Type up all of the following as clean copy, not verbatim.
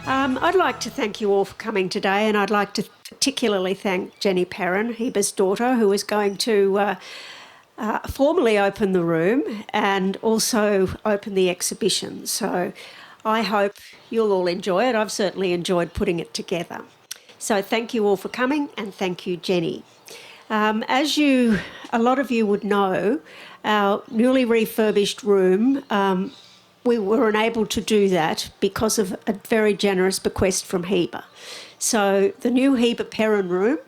I'd like to thank you all for coming today, and I'd like to particularly thank Jenny Perrin, Heber's daughter, who is going to formally open the room and also open the exhibition. So I hope you'll all enjoy it. I've certainly enjoyed putting it together. So thank you all for coming, and thank you, Jenny. As a lot of you would know, our newly refurbished room, we were unable to do that because of a very generous bequest from Heber. So the new Heber Perrin Room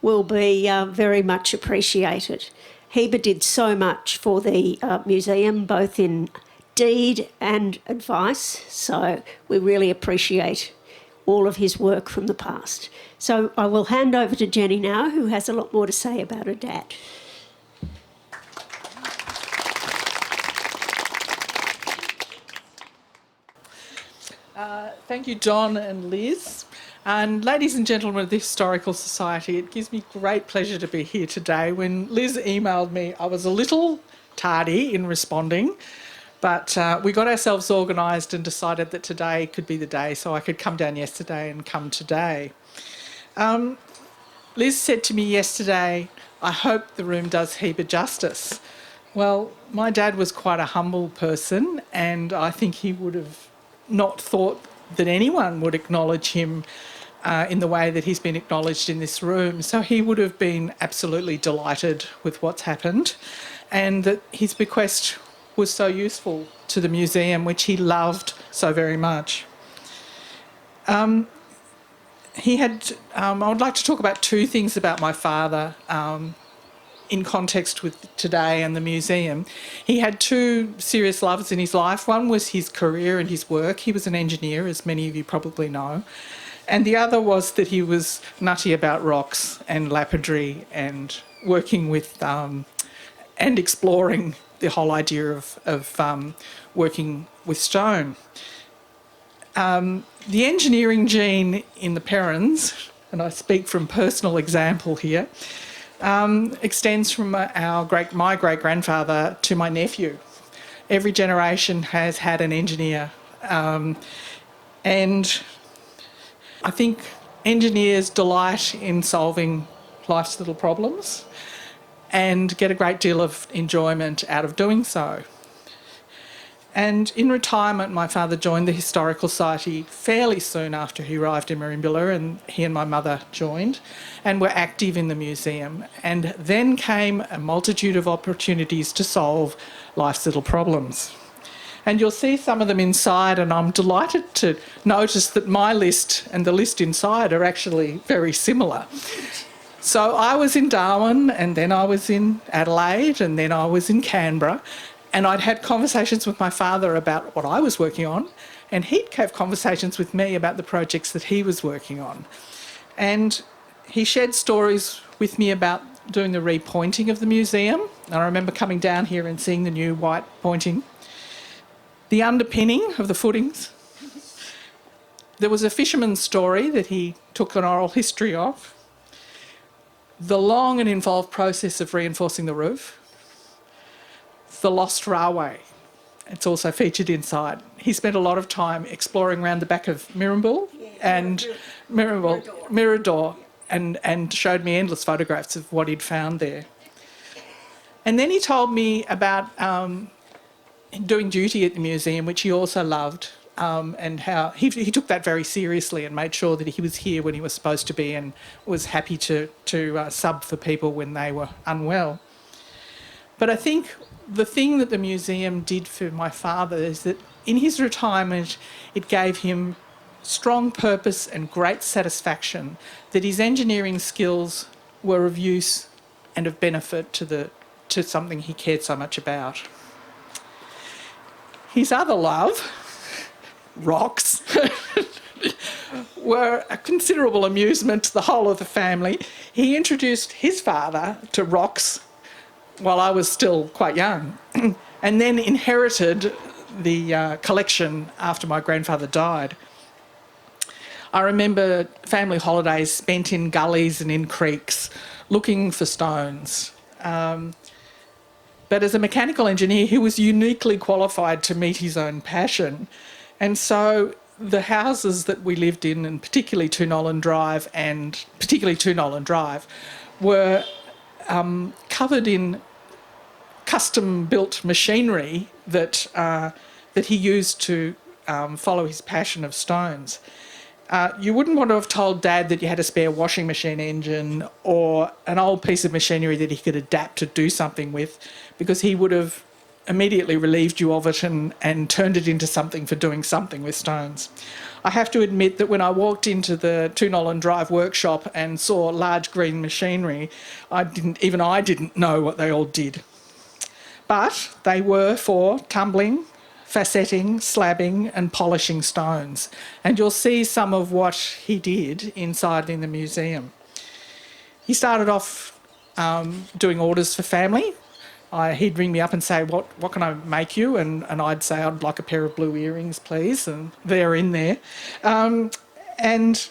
will be very much appreciated. Heber did so much for the museum, both in deed and advice, so we really appreciate all of his work from the past. So I will hand over to Jenny now, who has a lot more to say about her dad. Thank you, John and Liz. And ladies and gentlemen of the Historical Society, it gives me great pleasure to be here today. When Liz emailed me, I was a little tardy in responding, but we got ourselves organised and decided that today could be the day, so I could come down yesterday and come today. Liz said to me yesterday, I hope the room does Heber justice. Well, my dad was quite a humble person, and I think he would have not thought that anyone would acknowledge him in the way that he's been acknowledged in this room. So he would have been absolutely delighted with what's happened, and that his bequest was so useful to the museum, which he loved so very much. I would like to talk about two things about my father in context with today and the museum. He had two serious loves in his life. One was his career and his work. He was an engineer, as many of you probably know. And the other was that he was nutty about rocks and lapidary and working with and exploring the whole idea of working with stone. The engineering gene in the Perrins, and I speak from personal example here, extends from my great-grandfather to my nephew. Every generation has had an engineer. And I think engineers delight in solving life's little problems and get a great deal of enjoyment out of doing so. And in retirement, my father joined the Historical Society fairly soon after he arrived in Merimbula, and he and my mother joined and were active in the museum. And then came a multitude of opportunities to solve life's little problems. And you'll see some of them inside, and I'm delighted to notice that my list and the list inside are actually very similar. So I was in Darwin, and then I was in Adelaide, and then I was in Canberra. And I'd had conversations with my father about what I was working on, and he'd have conversations with me about the projects that he was working on. And he shared stories with me about doing the repointing of the museum. And I remember coming down here and seeing the new white pointing. The underpinning of the footings. There was a fisherman's story that he took an oral history of. The long and involved process of reinforcing the roof. The lost railway. It's also featured inside. He spent a lot of time exploring around the back of Mirador, and showed me endless photographs of what he'd found there. And then he told me about doing duty at the museum, which he also loved, and how he took that very seriously and made sure that he was here when he was supposed to be and was happy to sub for people when they were unwell. But I think the thing that the museum did for my father is that in his retirement, it gave him strong purpose and great satisfaction that his engineering skills were of use and of benefit to something he cared so much about. His other love, rocks, were a considerable amusement to the whole of the family. He introduced his father to rocks while I was still quite young, and then inherited the collection after my grandfather died. I remember family holidays spent in gullies and in creeks looking for stones. But as a mechanical engineer, he was uniquely qualified to meet his own passion. And so the houses that we lived in, and particularly 2 Nolan Drive, were covered in custom-built machinery that he used to follow his passion of stones. You wouldn't want to have told Dad that you had a spare washing machine engine or an old piece of machinery that he could adapt to do something with, because he would have immediately relieved you of it and turned it into something for doing something with stones. I have to admit that when I walked into the 2 Nolan Drive workshop and saw large green machinery, I didn't know what they all did. But they were for tumbling, facetting, slabbing and polishing stones. And you'll see some of what he did inside in the museum. He started off doing orders for family. He'd ring me up and say, what can I make you? And I'd say, I'd like a pair of blue earrings, please. And they're in there. And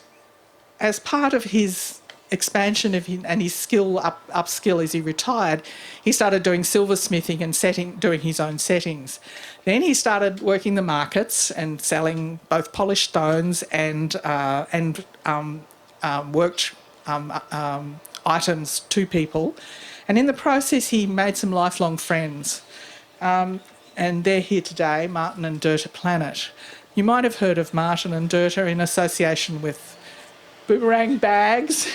as part of his expansion of his skill upskill as he retired, he started doing silversmithing and doing his own settings. Then he started working the markets and selling both polished stones and worked items to people. And in the process, he made some lifelong friends. And they're here today, Martin and Dirta Planet. You might have heard of Martin and Dirta in association with boomerang bags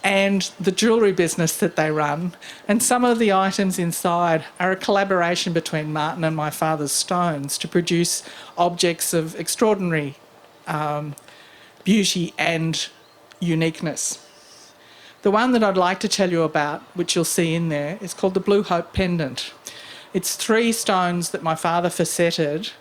and the jewellery business that they run. And some of the items inside are a collaboration between Martin and my father's stones to produce objects of extraordinary beauty and uniqueness. The one that I'd like to tell you about, which you'll see in there, is called the Blue Hope Pendant. It's 3 stones that my father facetted,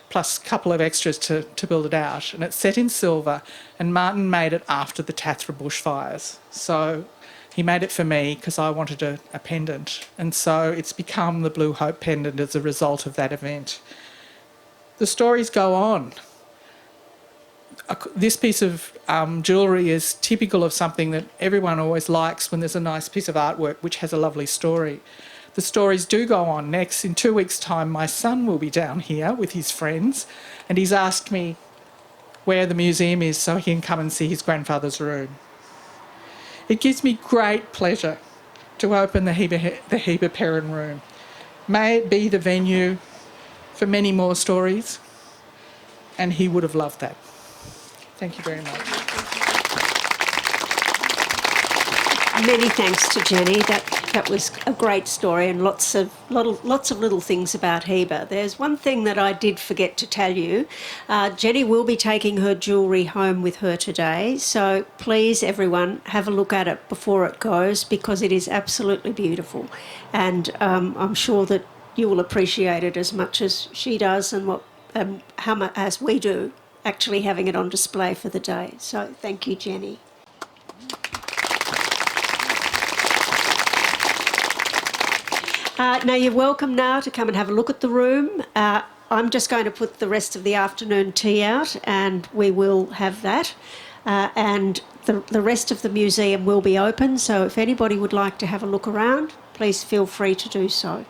plus a couple of extras to build it out. And it's set in silver, and Martin made it after the Tathra bushfires. So he made it for me because I wanted a pendant. And so it's become the Blue Hope Pendant as a result of that event. The stories go on. This piece of jewellery is typical of something that everyone always likes when there's a nice piece of artwork which has a lovely story. The stories do go on. Next, in 2 weeks' time, my son will be down here with his friends, and he's asked me where the museum is so he can come and see his grandfather's room. It gives me great pleasure to open the Heber Perrin Room. May it be the venue for many more stories, and he would have loved that. Thank you very much. Many thanks to Jenny. That was a great story, and lots of little things about Heber. There's one thing that I did forget to tell you. Jenny will be taking her jewellery home with her today, so please, everyone, have a look at it before it goes, because it is absolutely beautiful, and I'm sure that you will appreciate it as much as she does, and how much as we do, actually having it on display for the day. So thank you, Jenny. Now you're welcome now to come and have a look at the room. I'm just going to put the rest of the afternoon tea out, and we will have that. And the rest of the museum will be open, so if anybody would like to have a look around, please feel free to do so.